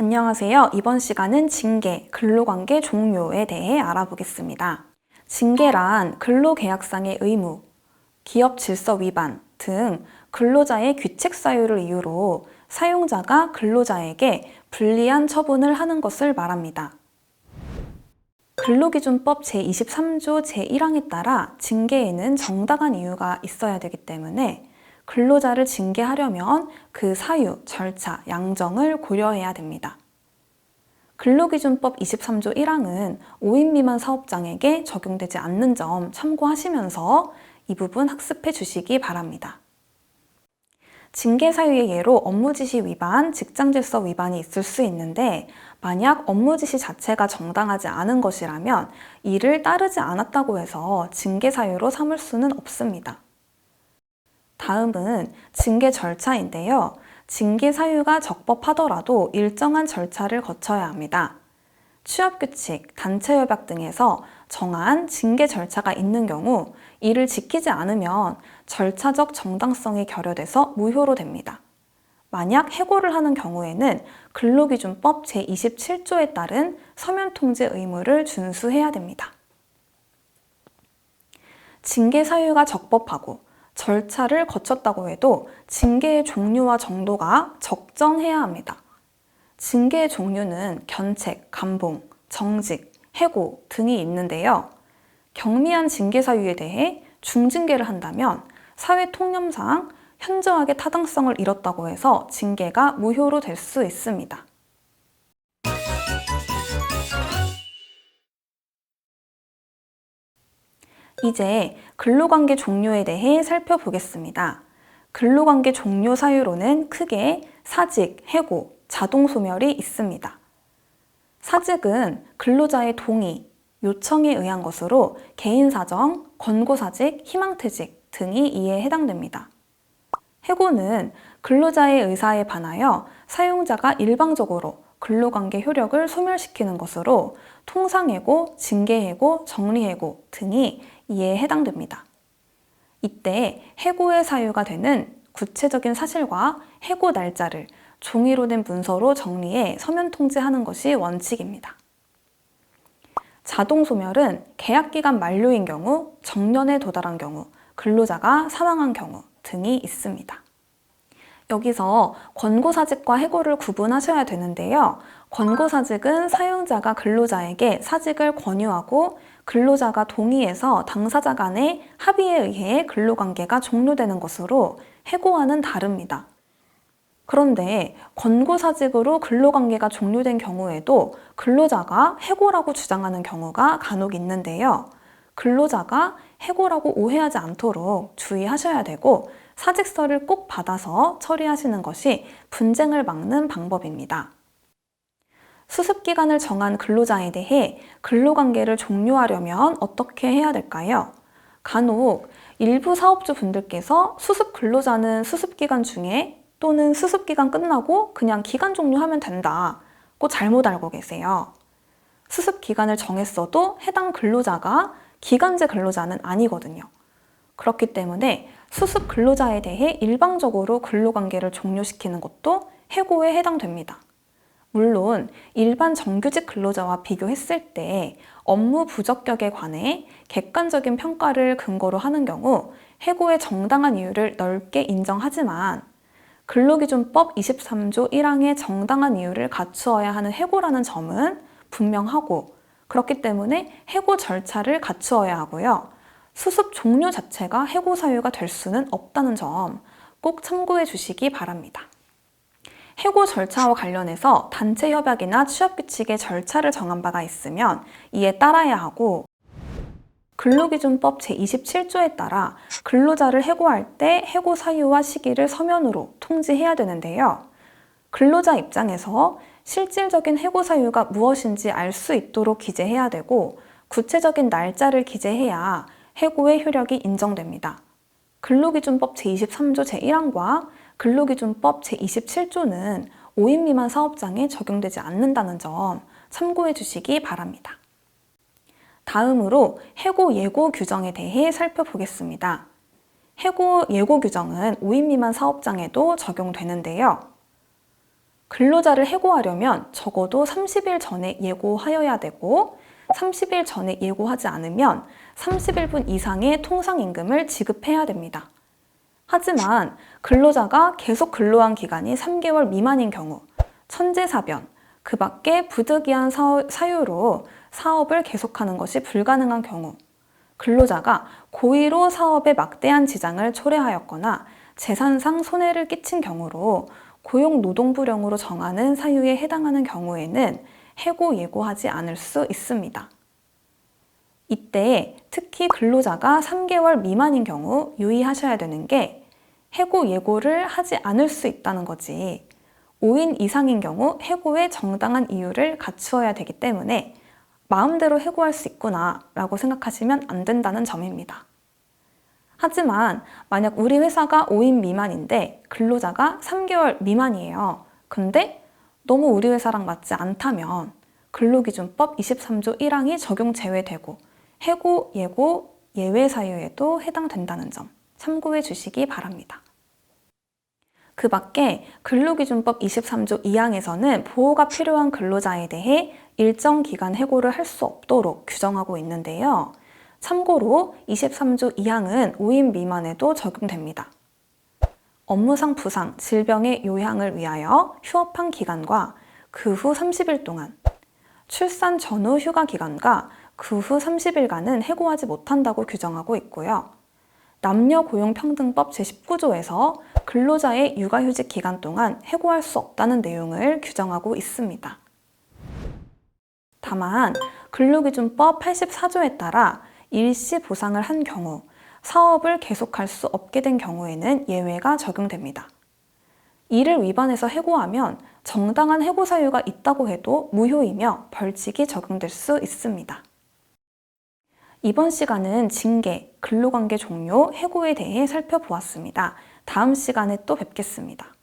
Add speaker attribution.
Speaker 1: 안녕하세요. 이번 시간은 징계, 근로관계 종료에 대해 알아보겠습니다. 징계란 근로계약상의 의무, 기업 질서 위반 등 근로자의 규칙 사유를 이유로 사용자가 근로자에게 불리한 처분을 하는 것을 말합니다. 근로기준법 제23조 제1항에 따라 징계에는 정당한 이유가 있어야 되기 때문에 근로자를 징계하려면 그 사유, 절차, 양정을 고려해야 됩니다. 근로기준법 23조 1항은 5인 미만 사업장에게 적용되지 않는 점 참고하시면서 이 부분 학습해 주시기 바랍니다. 징계 사유의 예로 업무지시 위반, 직장질서 위반이 있을 수 있는데 만약 업무지시 자체가 정당하지 않은 것이라면 이를 따르지 않았다고 해서 징계 사유로 삼을 수는 없습니다. 다음은 징계 절차인데요. 징계 사유가 적법하더라도 일정한 절차를 거쳐야 합니다. 취업규칙, 단체협약 등에서 정한 징계 절차가 있는 경우 이를 지키지 않으면 절차적 정당성이 결여돼서 무효로 됩니다. 만약 해고를 하는 경우에는 근로기준법 제27조에 따른 서면통지 의무를 준수해야 됩니다. 징계 사유가 적법하고 절차를 거쳤다고 해도 징계의 종류와 정도가 적정해야 합니다. 징계의 종류는 견책, 감봉, 정직, 해고 등이 있는데요. 경미한 징계 사유에 대해 중징계를 한다면 사회 통념상 현저하게 타당성을 잃었다고 해서 징계가 무효로 될 수 있습니다. 이제 근로관계 종료에 대해 살펴보겠습니다. 근로관계 종료 사유로는 크게 사직, 해고, 자동소멸이 있습니다. 사직은 근로자의 동의, 요청에 의한 것으로 개인사정, 권고사직, 희망퇴직 등이 이에 해당됩니다. 해고는 근로자의 의사에 반하여 사용자가 일방적으로 근로관계 효력을 소멸시키는 것으로 통상해고, 징계해고, 정리해고 등이 이에 해당됩니다. 이때 해고의 사유가 되는 구체적인 사실과 해고 날짜를 종이로 된 문서로 정리해 서면 통지하는 것이 원칙입니다. 자동소멸은 계약기간 만료인 경우, 정년에 도달한 경우, 근로자가 사망한 경우 등이 있습니다. 여기서 권고사직과 해고를 구분하셔야 되는데요. 권고사직은 사용자가 근로자에게 사직을 권유하고 근로자가 동의해서 당사자 간의 합의에 의해 근로관계가 종료되는 것으로 해고와는 다릅니다. 그런데 권고사직으로 근로관계가 종료된 경우에도 근로자가 해고라고 주장하는 경우가 간혹 있는데요. 근로자가 해고라고 오해하지 않도록 주의하셔야 되고 사직서를 꼭 받아서 처리하시는 것이 분쟁을 막는 방법입니다. 수습기간을 정한 근로자에 대해 근로관계를 종료하려면 어떻게 해야 될까요? 간혹 일부 사업주 분들께서 수습 근로자는 수습기간 중에 또는 수습기간 끝나고 그냥 기간 종료하면 된다고 잘못 알고 계세요. 수습기간을 정했어도 해당 근로자가 기간제 근로자는 아니거든요. 그렇기 때문에 수습 근로자에 대해 일방적으로 근로관계를 종료시키는 것도 해고에 해당됩니다. 물론 일반 정규직 근로자와 비교했을 때 업무 부적격에 관해 객관적인 평가를 근거로 하는 경우 해고의 정당한 이유를 넓게 인정하지만 근로기준법 23조 1항의 정당한 이유를 갖추어야 하는 해고라는 점은 분명하고 그렇기 때문에 해고 절차를 갖추어야 하고요. 수습 종료 자체가 해고 사유가 될 수는 없다는 점 꼭 참고해 주시기 바랍니다. 해고 절차와 관련해서 단체협약이나 취업규칙의 절차를 정한 바가 있으면 이에 따라야 하고 근로기준법 제27조에 따라 근로자를 해고할 때 해고 사유와 시기를 서면으로 통지해야 되는데요. 근로자 입장에서 실질적인 해고 사유가 무엇인지 알 수 있도록 기재해야 되고 구체적인 날짜를 기재해야 해고의 효력이 인정됩니다. 근로기준법 제23조 제1항과 근로기준법 제27조는 5인 미만 사업장에 적용되지 않는다는 점 참고해 주시기 바랍니다. 다음으로 해고 예고 규정에 대해 살펴보겠습니다. 해고 예고 규정은 5인 미만 사업장에도 적용되는데요. 근로자를 해고하려면 적어도 30일 전에 예고하여야 되고 30일 전에 예고하지 않으면 31분 이상의 통상임금을 지급해야 됩니다. 하지만 근로자가 계속 근로한 기간이 3개월 미만인 경우, 천재사변, 그 밖에 부득이한 사유로 사업을 계속하는 것이 불가능한 경우, 근로자가 고의로 사업에 막대한 지장을 초래하였거나 재산상 손해를 끼친 경우로 고용노동부령으로 정하는 사유에 해당하는 경우에는 해고 예고하지 않을 수 있습니다. 이때 특히 근로자가 3개월 미만인 경우 유의하셔야 되는 게 해고 예고를 하지 않을 수 있다는 거지. 5인 이상인 경우 해고의 정당한 이유를 갖추어야 되기 때문에 마음대로 해고할 수 있구나 라고 생각하시면 안 된다는 점입니다. 하지만 만약 우리 회사가 5인 미만인데 근로자가 3개월 미만이에요. 근데 너무 우리 회사랑 맞지 않다면 근로기준법 23조 1항이 적용 제외되고 해고, 예고, 예외 사유에도 해당된다는 점 참고해 주시기 바랍니다. 그 밖에 근로기준법 23조 2항에서는 보호가 필요한 근로자에 대해 일정 기간 해고를 할 수 없도록 규정하고 있는데요. 참고로 23조 2항은 5인 미만에도 적용됩니다. 업무상 부상, 질병의 요양을 위하여 휴업한 기간과 그 후 30일 동안, 출산 전후 휴가 기간과 그 후 30일간은 해고하지 못한다고 규정하고 있고요. 남녀고용평등법 제19조에서 근로자의 육아휴직 기간 동안 해고할 수 없다는 내용을 규정하고 있습니다. 다만 근로기준법 84조에 따라 일시 보상을 한 경우 사업을 계속할 수 없게 된 경우에는 예외가 적용됩니다. 이를 위반해서 해고하면 정당한 해고 사유가 있다고 해도 무효이며 벌칙이 적용될 수 있습니다. 이번 시간은 징계, 근로관계 종료, 해고에 대해 살펴보았습니다. 다음 시간에 또 뵙겠습니다.